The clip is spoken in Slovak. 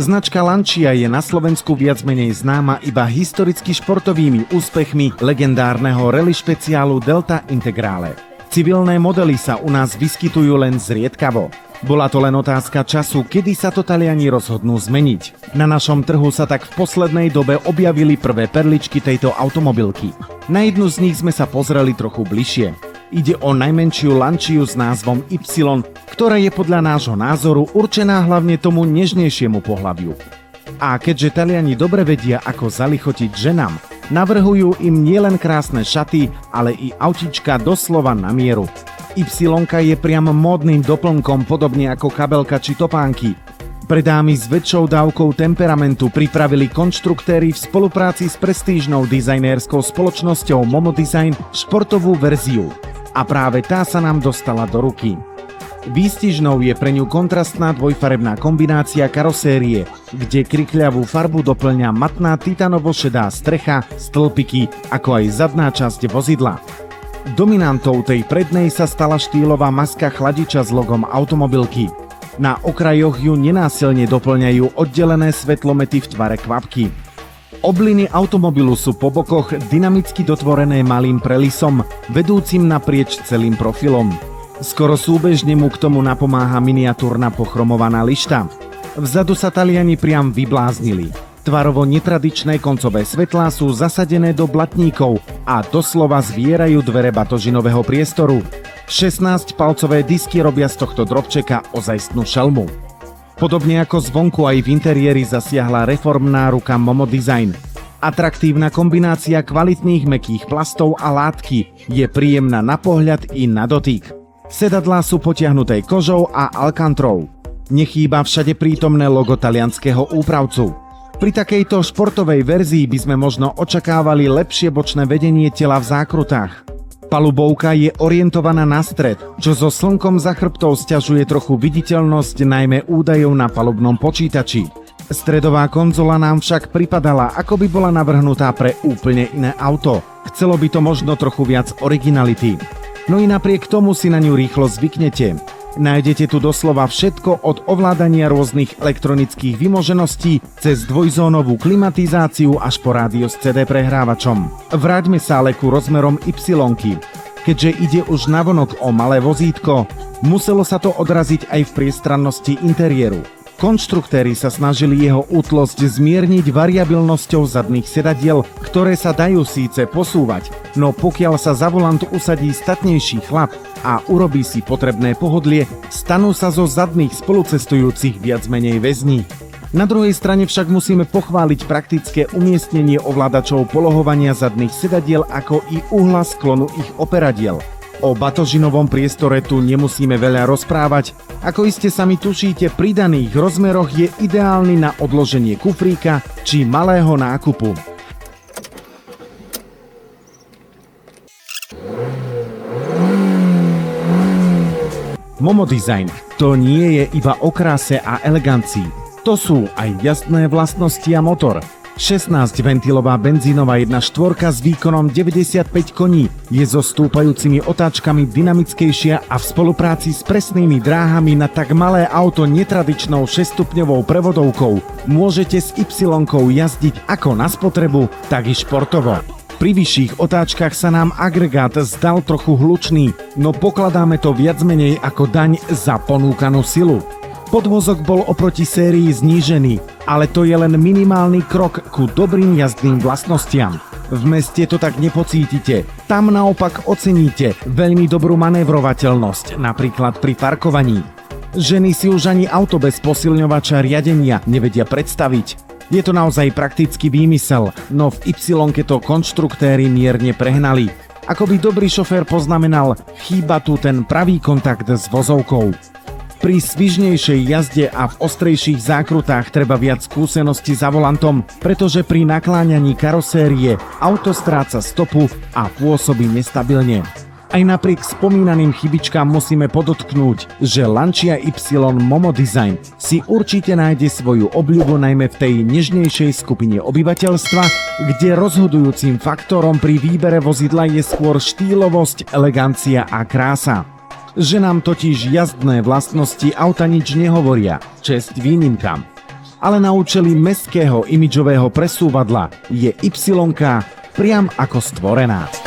Značka Lancia je na Slovensku viac menej známa iba historicky športovými úspechmi legendárneho rally špeciálu Delta Integrale. Civilné modely sa u nás vyskytujú len zriedkavo. Bola to len otázka času, kedy sa to Taliani rozhodnú zmeniť. Na našom trhu sa tak v poslednej dobe objavili prvé perličky tejto automobilky. Na jednu z nich sme sa pozreli trochu bližšie. Ide o najmenšiu Lanciu s názvom Y, ktorá je podľa nášho názoru určená hlavne tomu nežnejšiemu pohlaviu. A keďže Taliani dobre vedia, ako zalichotiť ženám, navrhujú im nielen krásne šaty, ale i autička doslova na mieru. Y je priam módnym doplnkom, podobne ako kabelka či topánky. Pre dámy s väčšou dávkou temperamentu pripravili konštruktéri v spolupráci s prestížnou dizajnérskou spoločnosťou Momo Design športovú verziu. A práve tá sa nám dostala do ruky. Výstižnou je pre ňu kontrastná dvojfarebná kombinácia karosérie, kde krikľavú farbu doplňa matná titanovo-šedá strecha, stĺpiky, ako aj zadná časť vozidla. Dominantou tej prednej sa stala štýlová maska chladiča s logom automobilky. Na okrajoch ju nenásilne doplňajú oddelené svetlomety v tvare kvapky. Obliny automobilu sú po bokoch dynamicky dotvorené malým prelisom, vedúcim naprieč celým profilom. Skoro súbežne mu k tomu napomáha miniatúrna pochromovaná lišta. Vzadu sa Taliani priam vybláznili. Tvarovo netradičné koncové svetlá sú zasadené do blatníkov a doslova zvierajú dvere batožinového priestoru. 16-palcové disky robia z tohto drobčeka ozajstnú šelmu. Podobne ako zvonku aj v interiéri zasiahla reformná ruka Momo Design. Atraktívna kombinácia kvalitných mäkkých plastov a látky je príjemná na pohľad i na dotyk. Sedadlá sú potiahnuté kožou a alkantrou. Nechýba všade prítomné logo talianskeho úpravcu. Pri takejto športovej verzii by sme možno očakávali lepšie bočné vedenie tela v zákrutách. Palubovka je orientovaná na stred, čo so slnkom za chrbtou sťažuje trochu viditeľnosť najmä údajov na palubnom počítači. Stredová konzola nám však pripadala, ako by bola navrhnutá pre úplne iné auto. Chcelo by to možno trochu viac originality. No i napriek tomu si na ňu rýchlo zvyknete. Nájdete tu doslova všetko od ovládania rôznych elektronických vymožeností cez dvojzónovú klimatizáciu až po rádio s CD prehrávačom. Vráťme sa ale ku rozmerom Y. Keďže ide už navonok o malé vozítko, muselo sa to odraziť aj v priestrannosti interiéru. Konštruktéri sa snažili jeho útlosť zmierniť variabilnosťou zadných sedadiel, ktoré sa dajú síce posúvať, no pokiaľ sa za volant usadí statnejší chlap a urobí si potrebné pohodlie, stanú sa zo zadných spolucestujúcich viac menej väzni. Na druhej strane však musíme pochváliť praktické umiestnenie ovládačov polohovania zadných sedadiel ako i uhla sklonu ich operadiel. O batožinovom priestore tu nemusíme veľa rozprávať. Ako iste sami tušíte, pri daných rozmeroch je ideálny na odloženie kufríka či malého nákupu. Momo Design to nie je iba o kráse a elegancii. To sú aj jazdné vlastnosti a motor. 16-ventilová benzínová 1.4 s výkonom 95 koní je so stúpajúcimi otáčkami dynamickejšia a v spolupráci s presnými dráhami na tak malé auto netradičnou 6-stupňovou prevodovkou môžete s Y-kou jazdiť ako na spotrebu, tak i športovo. Pri vyšších otáčkach sa nám agregát zdal trochu hlučný, no pokladáme to viac menej ako daň za ponúkanú silu. Podvozok bol oproti sérii znížený, ale to je len minimálny krok ku dobrým jazdným vlastnostiam. V meste to tak nepocítite, tam naopak oceníte veľmi dobrú manévrovateľnosť, napríklad pri parkovaní. Ženy si už ani auto bez posilňovača riadenia nevedia predstaviť. Je to naozaj praktický výmysel, no v Y-ke to konštruktéri mierne prehnali. Ako by dobrý šofér poznamenal, chýba tu ten pravý kontakt s vozovkou. Pri svižnejšej jazde a v ostrejších zákrutách treba viac skúsenosti za volantom, pretože pri nakláňaní karosérie auto stráca stopu a pôsobí nestabilne. Aj napriek spomínaným chybičkám musíme podotknúť, že Lancia Y Momo Design si určite nájde svoju obľubu najmä v tej nežnejšej skupine obyvateľstva, kde rozhodujúcim faktorom pri výbere vozidla je skôr štýlovosť, elegancia a krása. Že nám totiž jazdné vlastnosti auta nič nehovoria, česť výnimkám. ale na účely mestského imidžového presúvadla je Y priam ako stvorená.